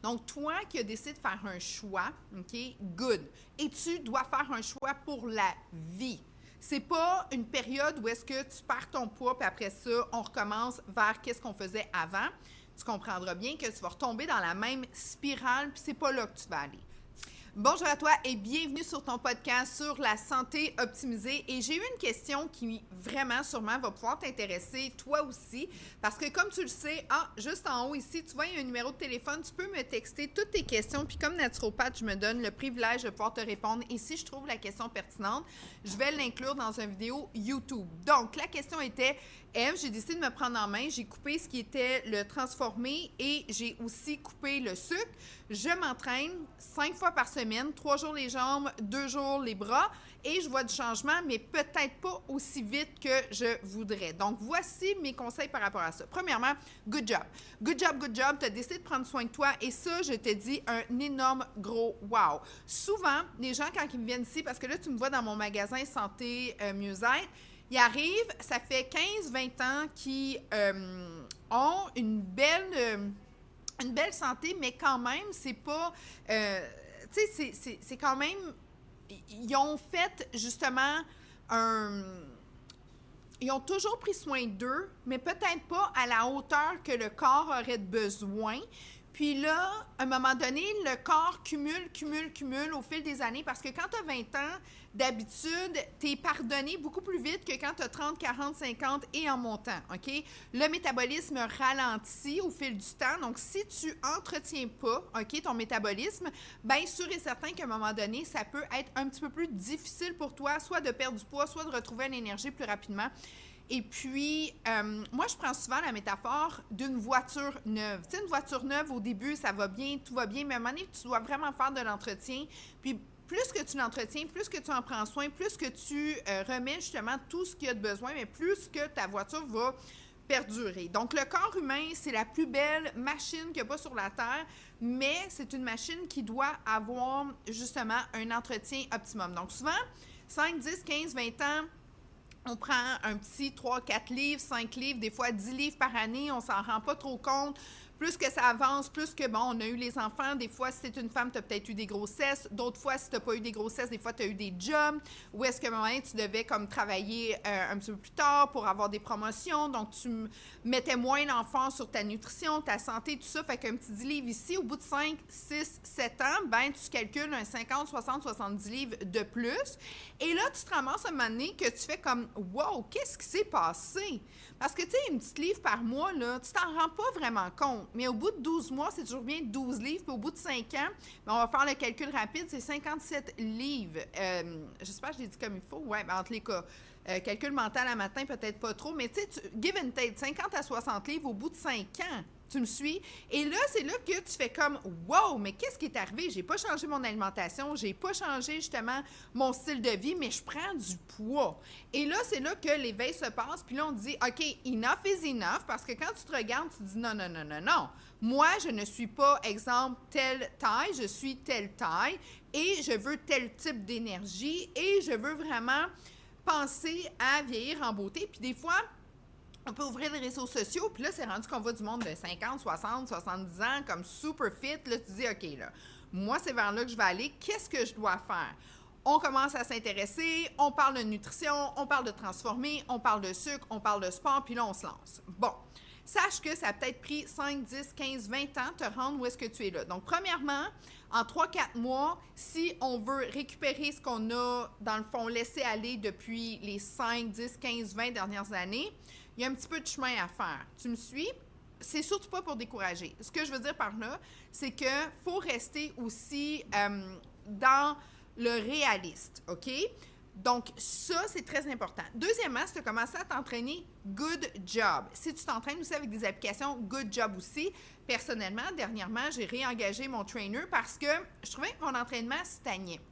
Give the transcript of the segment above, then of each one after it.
Donc, toi qui as décidé de faire un choix, OK, good. Et tu dois faire un choix pour la vie. C'est pas une période où est-ce que tu perds ton poids, puis après ça, on recommence vers qu'est-ce qu'on faisait avant. Tu comprendras bien que tu vas retomber dans la même spirale, puis c'est pas là que tu vas aller. Bonjour à toi et bienvenue sur ton podcast sur la santé optimisée. Et j'ai eu une question qui vraiment sûrement va pouvoir t'intéresser toi aussi parce que comme tu le sais, juste en haut ici, tu vois, il y a un numéro de téléphone, tu peux me texter toutes tes questions. Puis comme naturopathe, je me donne le privilège de pouvoir te répondre. Et si je trouve la question pertinente, je vais l'inclure dans une vidéo YouTube. Donc, la question était, Ève, j'ai décidé de me prendre en main. J'ai coupé ce qui était le transformé et j'ai aussi coupé le sucre. Je m'entraîne 5 fois par semaine, 3 jours les jambes, 2 jours les bras et je vois du changement, mais peut-être pas aussi vite que je voudrais. Donc, voici mes conseils par rapport à ça. Premièrement, good job. Good job, good job. Tu as décidé de prendre soin de toi et ça, je te dis un énorme gros wow. Souvent, les gens, quand ils me viennent ici, parce que là, tu me vois dans mon magasin Santé Mieux-être, ils arrivent, ça fait 15-20 ans qu'ils ont une belle santé, mais quand même, c'est pas... tu sais, c'est quand même... Ils ont fait, justement, Ils ont toujours pris soin d'eux, mais peut-être pas à la hauteur que le corps aurait besoin. Puis là, à un moment donné, le corps cumule au fil des années parce que quand tu as 20 ans, d'habitude, tu es pardonné beaucoup plus vite que quand tu as 30, 40, 50 et en montant, OK? Le métabolisme ralentit au fil du temps. Donc, si tu entretiens pas, OK, ton métabolisme, bien, sûr et certain qu'à un moment donné, ça peut être un petit peu plus difficile pour toi, soit de perdre du poids, soit de retrouver l'énergie plus rapidement. Et puis, moi, je prends souvent la métaphore d'une voiture neuve. Tu sais, une voiture neuve, au début, ça va bien, tout va bien, mais à un moment donné, tu dois vraiment faire de l'entretien. Puis, plus que tu l'entretiens, plus que tu en prends soin, plus que tu remets justement tout ce qu'il y a de besoin, mais plus que ta voiture va perdurer. Donc, le corps humain, c'est la plus belle machine qu'il n'y a pas sur la Terre, mais c'est une machine qui doit avoir justement un entretien optimum. Donc, souvent, 5, 10, 15, 20 ans, on prend un petit 3, 4 livres, 5 livres, des fois 10 livres par année, on s'en rend pas trop compte. Plus que ça avance, plus que, bon, on a eu les enfants. Des fois, si tu es une femme, tu as peut-être eu des grossesses. D'autres fois, si tu n'as pas eu des grossesses, des fois, tu as eu des jobs. Ou est-ce qu'à un moment donné, tu devais comme travailler un petit peu plus tard pour avoir des promotions. Donc, tu mettais moins l'enfant sur ta nutrition, ta santé, tout ça. Fait qu'un petit 10 livres ici, au bout de 5, 6, 7 ans, ben tu calcules un 50, 60, 70 livres de plus. Et là, tu te ramasses à un moment donné que tu fais comme, wow, qu'est-ce qui s'est passé? Parce que, tu sais, une petite livre par mois, là, tu t'en rends pas vraiment compte. Mais au bout de 12 mois, c'est toujours bien 12 livres. Puis au bout de 5 ans, ben, on va faire le calcul rapide, c'est 57 livres. J'espère que je l'ai dit comme il faut. Oui, ben, entre les cas. Calcul mental à matin, peut-être pas trop. Mais tu sais, give and take, 50 à 60 livres au bout de 5 ans. Tu me suis? Et là, c'est là que tu fais comme « Wow, mais qu'est-ce qui est arrivé? J'ai pas changé mon alimentation, j'ai pas changé justement mon style de vie, mais je prends du poids. » Et là, c'est là que l'éveil se passe, puis là, on dit « OK, enough is enough », parce que quand tu te regardes, tu te dis « Non, non, non, non, non. Moi, je ne suis pas, exemple, telle taille, je suis telle taille, et je veux tel type d'énergie, et je veux vraiment penser à vieillir en beauté. » Puis des fois, on peut ouvrir les réseaux sociaux, puis là, c'est rendu qu'on voit du monde de 50, 60, 70 ans, comme super fit. Là, tu dis, OK, là, moi, c'est vers là que je vais aller. Qu'est-ce que je dois faire? On commence à s'intéresser, on parle de nutrition, on parle de transformer, on parle de sucre, on parle de sport, puis là, on se lance. Bon, sache que ça a peut-être pris 5, 10, 15, 20 ans de te rendre où est-ce que tu es là. Donc, premièrement, en 3-4 mois, si on veut récupérer ce qu'on a, dans le fond, laissé aller depuis les 5, 10, 15, 20 dernières années, il y a un petit peu de chemin à faire. Tu me suis? C'est surtout pas pour décourager. Ce que je veux dire par là, c'est qu'il faut rester aussi dans le réaliste, OK? Donc, ça, c'est très important. Deuxièmement, si tu as commencé à t'entraîner, good job. Si tu t'entraînes aussi avec des applications, good job aussi. Personnellement, dernièrement, j'ai réengagé mon trainer parce que je trouvais que mon entraînement stagnait.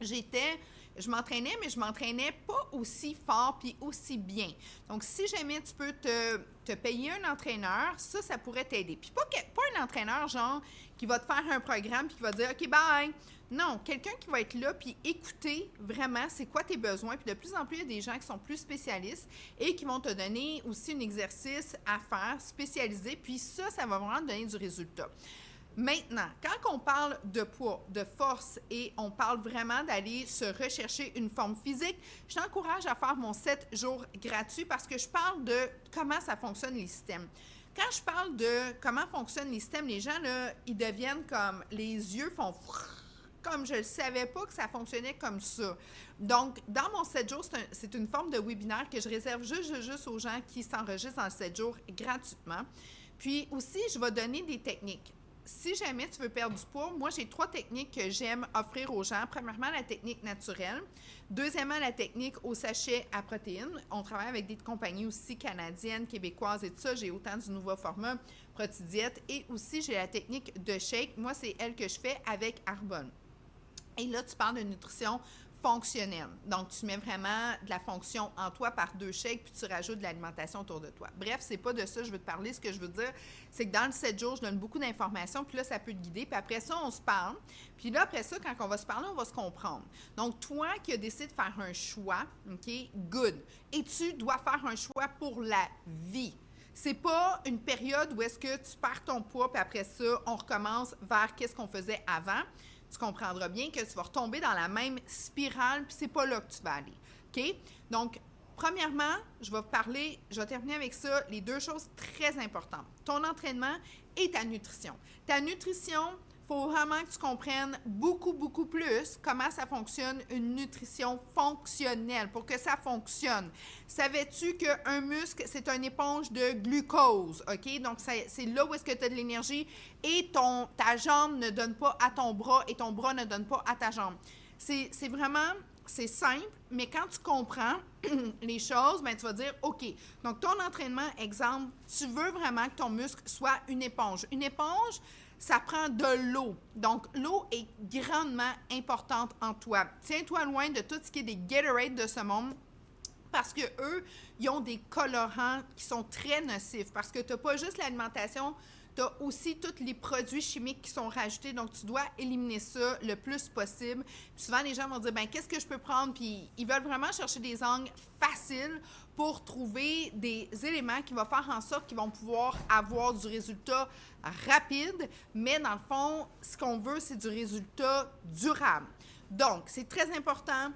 Je m'entraînais, mais je m'entraînais pas aussi fort puis aussi bien. Donc, si jamais tu peux te payer un entraîneur, ça pourrait t'aider. Puis pas un entraîneur, genre, qui va te faire un programme puis qui va te dire « OK, bye ». Non, quelqu'un qui va être là puis écouter vraiment c'est quoi tes besoins. Puis de plus en plus, il y a des gens qui sont plus spécialistes et qui vont te donner aussi un exercice à faire spécialisé. Puis ça va vraiment te donner du résultat. Maintenant, quand on parle de poids, de force et on parle vraiment d'aller se rechercher une forme physique, je t'encourage à faire mon 7 jours gratuit parce que je parle de comment ça fonctionne les systèmes. Quand je parle de comment fonctionnent les systèmes, les gens, là, ils deviennent comme, les yeux font comme je ne savais pas que ça fonctionnait comme ça. Donc, dans mon 7 jours, c'est une forme de webinaire que je réserve juste aux gens qui s'enregistrent dans le 7 jours gratuitement. Puis aussi, je vais donner des techniques. Si jamais tu veux perdre du poids, moi, j'ai 3 techniques que j'aime offrir aux gens. Premièrement, la technique naturelle. Deuxièmement, la technique au sachet à protéines. On travaille avec des compagnies aussi canadiennes, québécoises et tout ça. J'ai autant du nouveau format ProtiDiète. Et aussi, j'ai la technique de shake. Moi, c'est elle que je fais avec Arbonne. Et là, tu parles de nutrition fonctionnelle. Donc, tu mets vraiment de la fonction en toi par 2 shakes, puis tu rajoutes de l'alimentation autour de toi. Bref, c'est pas de ça que je veux te parler. Ce que je veux dire, c'est que dans le 7 jours, je donne beaucoup d'informations, puis là, ça peut te guider. Puis après ça, on se parle. Puis là, après ça, quand on va se parler, on va se comprendre. Donc, toi qui as décidé de faire un choix, OK, good. Et tu dois faire un choix pour la vie. C'est pas une période où est-ce que tu perds ton poids, puis après ça, on recommence vers qu'est-ce qu'on faisait avant. Tu comprendras bien que tu vas retomber dans la même spirale, puis c'est pas là que tu vas aller. OK? Donc, premièrement, je vais terminer avec ça, les 2 choses très importantes. Ton entraînement et ta nutrition. Ta nutrition, il faut vraiment que tu comprennes beaucoup, beaucoup plus comment ça fonctionne une nutrition fonctionnelle pour que ça fonctionne. Savais-tu qu'un muscle, c'est une éponge de glucose, OK? Donc, c'est là où est-ce que tu as de l'énergie et ta jambe ne donne pas à ton bras et ton bras ne donne pas à ta jambe. C'est vraiment, c'est simple, mais quand tu comprends les choses, ben tu vas dire, OK, donc ton entraînement, exemple, tu veux vraiment que ton muscle soit une éponge. Une éponge, ça prend de l'eau. Donc, l'eau est grandement importante en toi. Tiens-toi loin de tout ce qui est des Gatorade de ce monde parce qu'eux, ils ont des colorants qui sont très nocifs parce que tu n'as pas juste l'alimentation, tu as aussi tous les produits chimiques qui sont rajoutés. Donc, tu dois éliminer ça le plus possible. Puis souvent, les gens vont dire, ben qu'est-ce que je peux prendre? Puis ils veulent vraiment chercher des angles faciles pour trouver des éléments qui vont faire en sorte qu'ils vont pouvoir avoir du résultat rapide. Mais dans le fond, ce qu'on veut, c'est du résultat durable. Donc, c'est très important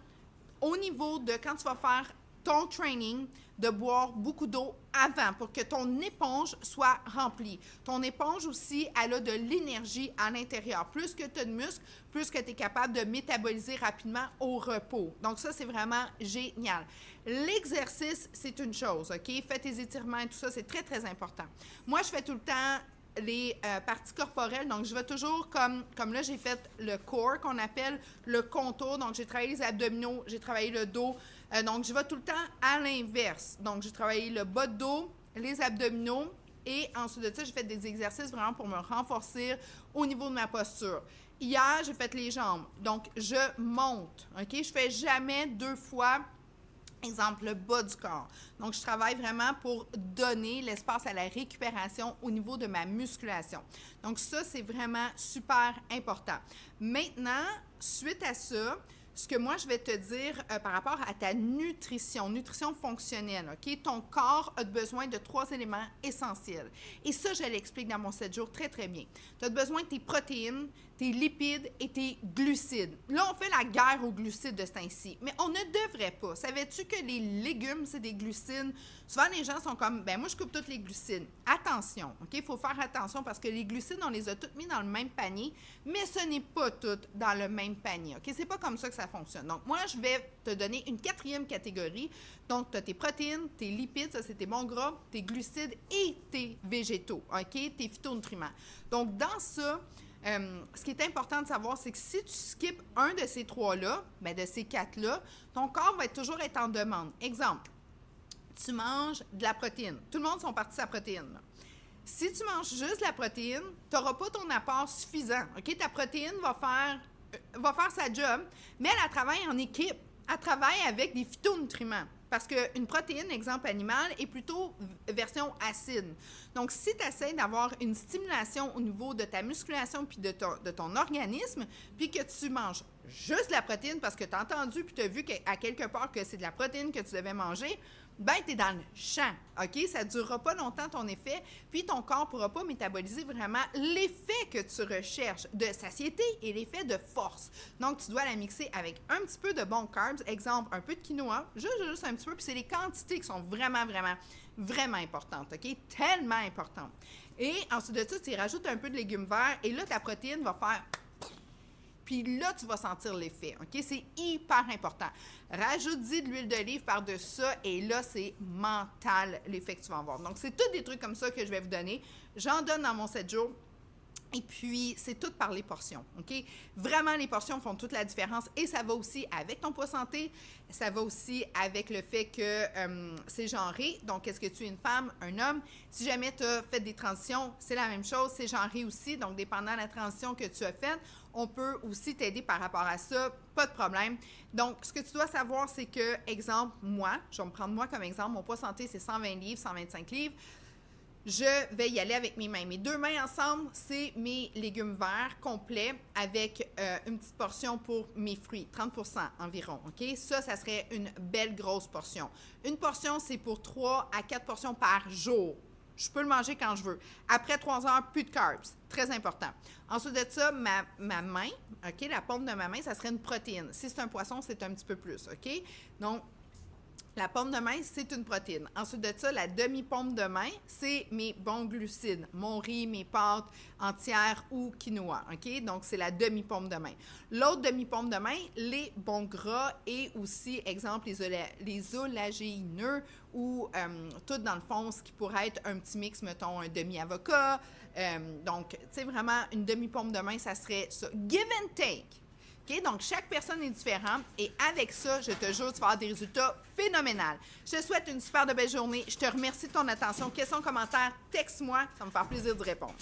au niveau de quand tu vas faire ton training, de boire beaucoup d'eau avant pour que ton éponge soit remplie. Ton éponge aussi, elle a de l'énergie à l'intérieur. Plus que tu as de muscles, plus que tu es capable de métaboliser rapidement au repos. Donc ça, c'est vraiment génial. L'exercice, c'est une chose, OK? Fais tes étirements et tout ça, c'est très, très important. Moi, je fais tout le temps les parties corporelles. Donc, je vais toujours, comme là, j'ai fait le core qu'on appelle le contour. Donc, j'ai travaillé les abdominaux, j'ai travaillé le dos. Donc, je vais tout le temps à l'inverse. Donc, j'ai travaillé le bas de dos, les abdominaux et ensuite de ça, j'ai fait des exercices vraiment pour me renforcer au niveau de ma posture. Hier, j'ai fait les jambes. Donc, je monte. OK? Je fais jamais 2 fois. Exemple, le bas du corps. Donc, je travaille vraiment pour donner l'espace à la récupération au niveau de ma musculation. Donc, ça, c'est vraiment super important. Maintenant, suite à ça, ce que moi, je vais te dire par rapport à ta nutrition fonctionnelle, OK? Ton corps a besoin de 3 éléments essentiels. Et ça, je l'explique dans mon 7 jours très, très bien. Tu as besoin de tes protéines, tes lipides et tes glucides. Là, on fait la guerre aux glucides de ce temps-ci, mais on ne devrait pas. Savais-tu que les légumes, c'est des glucides? Souvent, les gens sont comme, ben moi, je coupe tous les glucides. Attention, OK? Il faut faire attention parce que les glucides, on les a toutes mis dans le même panier, mais ce n'est pas toutes dans le même panier, OK? C'est pas comme ça que ça fonctionne. Donc, moi, je vais te donner une 4e catégorie. Donc, tu as tes protéines, tes lipides, ça, c'est tes bons gras, tes glucides et tes végétaux, OK? Tes phytonutriments. Donc, dans ça, ce qui est important de savoir, c'est que si tu skippes un de ces 3-là, bien de ces 4-là, ton corps va toujours être en demande. Exemple, tu manges de la protéine. Tout le monde sont partis à la protéine, là. Si tu manges juste la protéine, tu n'auras pas ton apport suffisant. OK? Ta protéine va faire sa job, mais elle travaille en équipe. Elle travaille avec des phytonutriments. Parce qu'une protéine, exemple animal, est plutôt version acide. Donc, si tu essaies d'avoir une stimulation au niveau de ta musculation puis de ton organisme, puis que tu manges juste de la protéine parce que tu as entendu puis tu as vu à quelque part que c'est de la protéine que tu devais manger, ben tu es dans le champ, OK? Ça ne durera pas longtemps ton effet, puis ton corps ne pourra pas métaboliser vraiment l'effet que tu recherches de satiété et l'effet de force. Donc, tu dois la mixer avec un petit peu de bons carbs, exemple, un peu de quinoa, juste un petit peu, puis c'est les quantités qui sont vraiment, vraiment, vraiment importantes, OK? Tellement importantes. Et ensuite de ça, tu y rajoutes un peu de légumes verts, et là, ta protéine va faire... Puis là, tu vas sentir l'effet, OK? C'est hyper important. Rajoute-y de l'huile d'olive par-dessus ça, et là, c'est mental l'effet que tu vas avoir. Donc, c'est tous des trucs comme ça que je vais vous donner. J'en donne dans mon 7 jours. Et puis, c'est tout par les portions, OK? Vraiment, les portions font toute la différence et ça va aussi avec ton poids santé, ça va aussi avec le fait que c'est genré. Donc, est-ce que tu es une femme, un homme? Si jamais tu as fait des transitions, c'est la même chose, c'est genré aussi. Donc, dépendant de la transition que tu as faite, on peut aussi t'aider par rapport à ça, pas de problème. Donc, ce que tu dois savoir, c'est que, exemple, moi, je vais me prendre moi comme exemple, mon poids santé, c'est 120 livres, 125 livres. Je vais y aller avec mes mains. Mes deux mains ensemble, c'est mes légumes verts complets avec une petite portion pour mes fruits, 30% environ, OK? Ça serait une belle grosse portion. Une portion, c'est pour 3 à 4 portions par jour. Je peux le manger quand je veux. Après 3 heures, plus de carbs. Très important. Ensuite de ça, ma main, OK? La paume de ma main, ça serait une protéine. Si c'est un poisson, c'est un petit peu plus, OK? Donc, la paume de main, c'est une protéine. Ensuite de ça, la demi-paume de main, c'est mes bons glucides, mon riz, mes pâtes entières ou quinoa, OK? Donc, c'est la demi-paume de main. L'autre demi-paume de main, les bons gras et aussi, exemple, les oléagineux ou tout dans le fond, ce qui pourrait être un petit mix, mettons, un demi-avocat. Donc, tu sais, vraiment, une demi-paume de main, ça serait ça. Give and take. OK? Donc, chaque personne est différente et avec ça, je te jure, tu vas avoir des résultats phénoménaux. Je te souhaite une super de belle journée. Je te remercie de ton attention. Questions, commentaires, texte-moi. Ça va me faire plaisir de répondre.